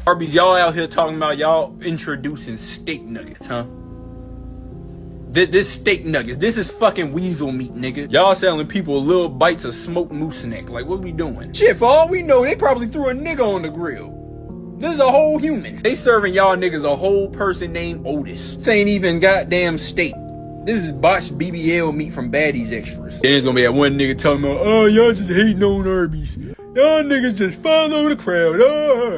Arby's, y'all out here talking about y'all introducing steak nuggets, huh? This steak nuggets, this is fucking weasel meat, nigga. Y'all selling people little bites of smoked moose neck. Like, what we doing? Shit, for all we know, they probably threw a nigga on the grill. This is a whole human. They serving y'all niggas a whole person named Otis. This ain't even goddamn steak. This is botched BBL meat from Baddies Extras. Then there's gonna be that one nigga talking about, oh, y'all just hating on Arby's. Y'all niggas just follow the crowd.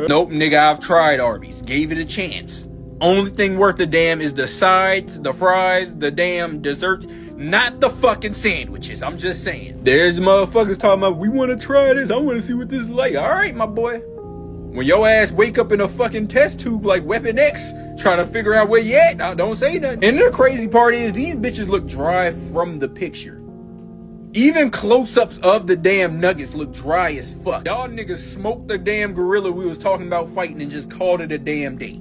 Nope, nigga, I've tried Arby's. Gave it a chance. Only thing worth the damn is the sides, the fries, the damn desserts, not the fucking sandwiches. I'm just saying. There's motherfuckers talking about, we want to try this. I want to see what this is like. All right, my boy. When your ass wake up in a fucking test tube like Weapon X, trying to figure out where you at, don't say nothing. And the crazy part is, these bitches look dry from the picture. Even close-ups of the damn nuggets look dry as fuck. Y'all niggas smoked the damn gorilla we was talking about fighting and just called it a damn day.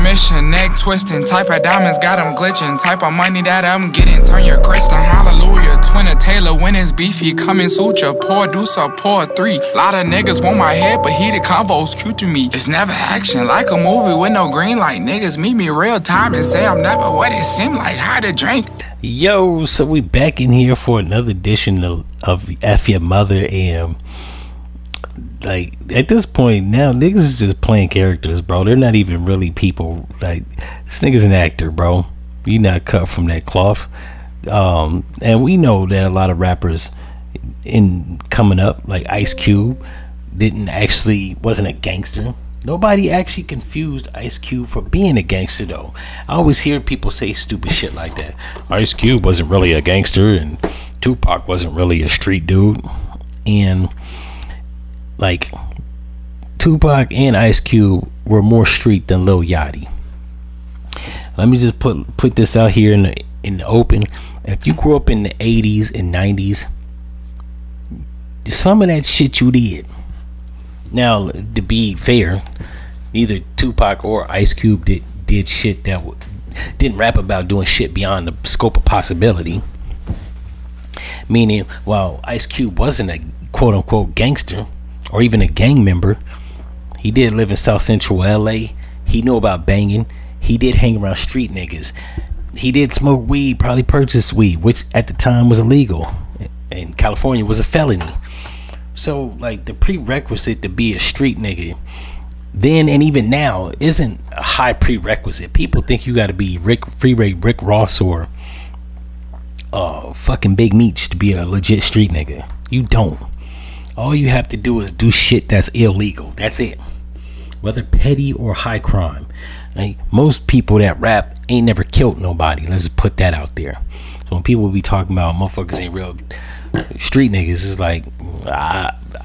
Mission, neck twisting, type of diamonds got them glitching, type of money that I'm getting, turn your Christian, hallelujah, twin of Taylor, when it's beefy, coming suture, pour deucer, pour three, lot of niggas want my head, but heated convos cute to me, it's never action, like a movie with no green light, niggas meet me real time and say I'm never what it seem like, how to drink. Yo, so we back in here for another edition of F-ya-Motha, and like at this point now niggas is just playing characters, bro. They're not even really people. Like, this nigga's an actor, bro. You not cut from that cloth. And we know that a lot of rappers in coming up, like Ice Cube, wasn't a gangster. Nobody actually confused Ice Cube for being a gangster, though. I always hear people say stupid shit like that. Ice Cube wasn't really a gangster and Tupac wasn't really a street dude. And like, Tupac and Ice Cube were more street than Lil Yachty. Let me just put this out here in the open. If you grew up in the 80s and 90s, some of that shit you did. Now, to be fair, neither Tupac or Ice Cube did shit that didn't rap about doing shit beyond the scope of possibility. Meaning, while Ice Cube wasn't a quote-unquote gangster or even a gang member, he did live in South Central LA. He knew about banging. He did hang around street niggas. He did smoke weed, probably purchased weed, which at the time was illegal. In California was a felony. So, like, the prerequisite to be a street nigga then and even now isn't a high prerequisite. People think you gotta be Rick Ross or fucking Big Meech to be a legit street nigga. You don't. All you have to do is do shit that's illegal. That's it. Whether petty or high crime. Like, most people that rap ain't never killed nobody. Let's just put that out there. So when people be talking about motherfuckers ain't real street niggas, it's like,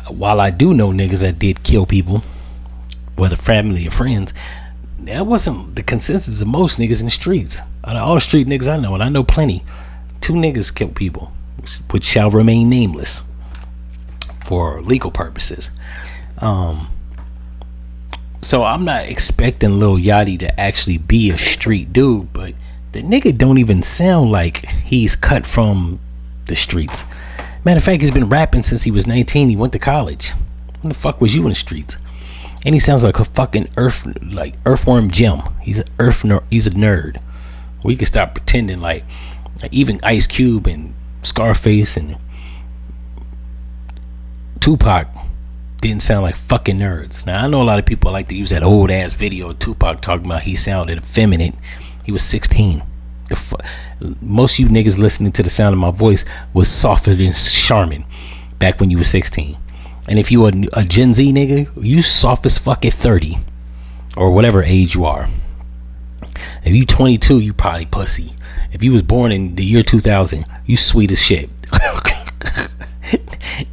while I do know niggas that did kill people, whether family or friends, that wasn't the consensus of most niggas in the streets. Out of all the street niggas I know, and I know plenty, 2 niggas killed people, which shall remain nameless for legal purposes. So I'm not expecting Lil Yachty to actually be a street dude, but the nigga don't even sound like he's cut from the streets. Matter of fact, he's been rapping since he was 19. He went to college. When the fuck was you in the streets? And he sounds like a fucking earthworm Jim. He's a nerd. We can stop pretending like even Ice Cube and Scarface and Tupac didn't sound like fucking nerds. Now, I know a lot of people like to use that old ass video of Tupac talking about he sounded effeminate. He was 16. Most of you niggas listening to the sound of my voice was softer than Charmin back when you were 16. And if you a Gen Z nigga, you soft as fuck at 30 or whatever age you are. If you 22, you probably pussy. If you was born in the year 2000, you sweet as shit.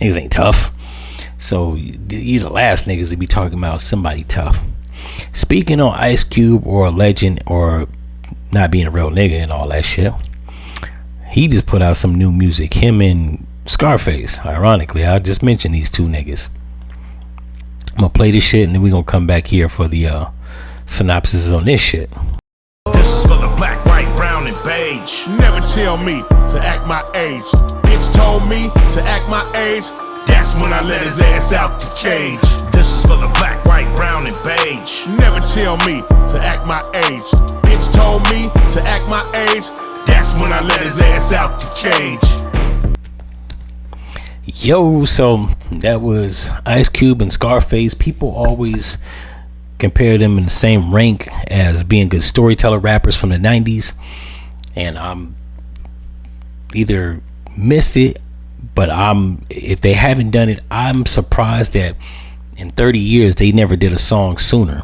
Niggas ain't tough. So you're the last niggas to be talking about somebody tough. Speaking on Ice Cube or a legend or not being a real nigga and all that shit, he just put out some new music. Him and Scarface. Ironically, I just mentioned these 2 niggas. I'm gonna play this shit and then we're gonna come back here for the synopsis on this shit. This is for the black, white, brown, and beige. Never tell me to act my age. Bitch told me to act my age. That's when I let his ass out the cage. This is for the black, white, brown, and beige. Never tell me to act my age. Bitch told me to act my age. That's when I let his ass out the cage. Yo, so that was Ice Cube and Scarface. People always compare them in the same rank as being good storyteller rappers from the 90s, and I'm either missed it, but if they haven't done it, I'm surprised that in 30 years they never did a song sooner.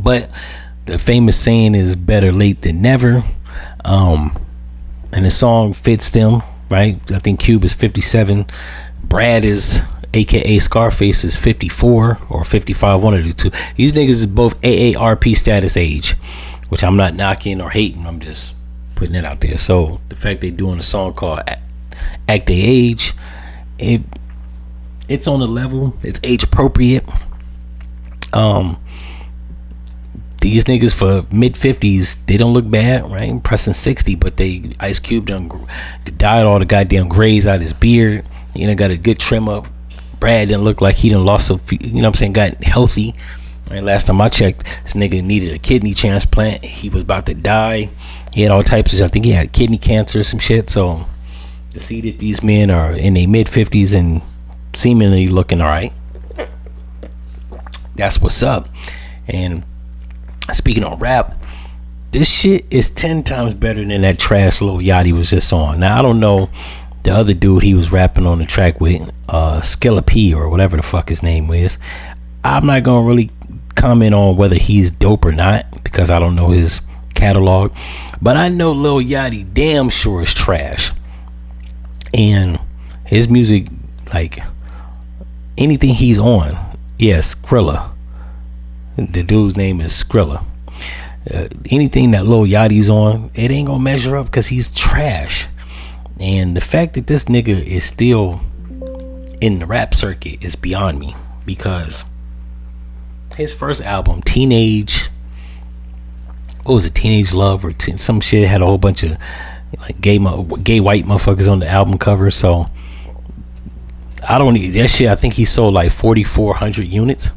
But the famous saying is better late than never, and the song fits them, right? I think Cube is 57, Brad is aka Scarface is 54 or 55, one of the two. These niggas is both AARP status age, which I'm not knocking or hating, I'm just putting it out there. So the fact they doing a song called Act They Age, it's on the level, it's age appropriate. These niggas for mid-50s, they don't look bad, right? I'm pressing 60, but Ice Cube done dyed all the goddamn grays out of his beard. You know, got a good trim up. Brad didn't look like he done lost a, you know what I'm saying, got healthy. Right, last time I checked, this nigga needed a kidney transplant. He was about to die. He had all types of, I think he had kidney cancer or some shit. So to see that these men are in their mid-50s and seemingly looking all right, that's what's up. And speaking on rap, this shit is 10 times better than that trash Lil Yachty was just on. Now I don't know the other dude he was rapping on the track with, Skilla P or whatever the fuck his name is. I'm not gonna really comment on whether he's dope or not because I don't know his catalog, but I know Lil Yachty damn sure is trash, and his music, like anything he's on, Skrilla. The dude's name is Skrilla. Anything that Lil Yachty's on, it ain't gonna measure up because he's trash. And the fact that this nigga is still in the rap circuit is beyond me, because his first album, Teenage Love or some shit, had a whole bunch of like gay white motherfuckers on the album cover. So I don't need that shit. I think he sold like 4,400 units.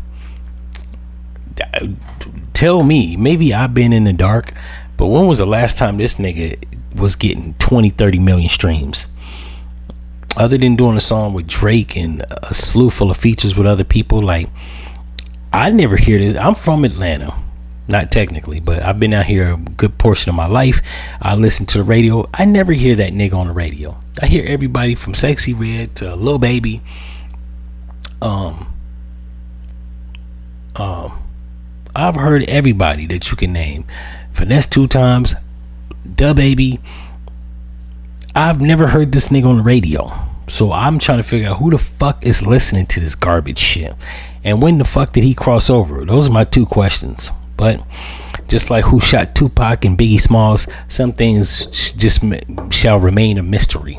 Tell me, maybe I've been in the dark, but when was the last time this nigga was getting 20-30 million streams? Other than doing a song with Drake and a slew full of features with other people, like I never hear this. I'm from Atlanta, not technically, but I've been out here a good portion of my life. I listen to the radio. I never hear that nigga on the radio. I hear everybody from Sexy Red to Lil Baby, I've heard everybody that you can name. Finesse 2 Times, Da Baby. I've never heard this nigga on the radio. So I'm trying to figure out who the fuck is listening to this garbage shit, and when the fuck did he cross over? Those are my two questions. But just like who shot Tupac and Biggie Smalls, some things just shall remain a mystery.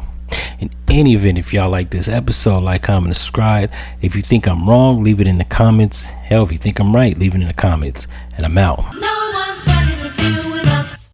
In any event, if y'all like this episode, like, comment, and subscribe. If you think I'm wrong, leave it in the comments. Hell, if you think I'm right, leave it in the comments. And I'm out.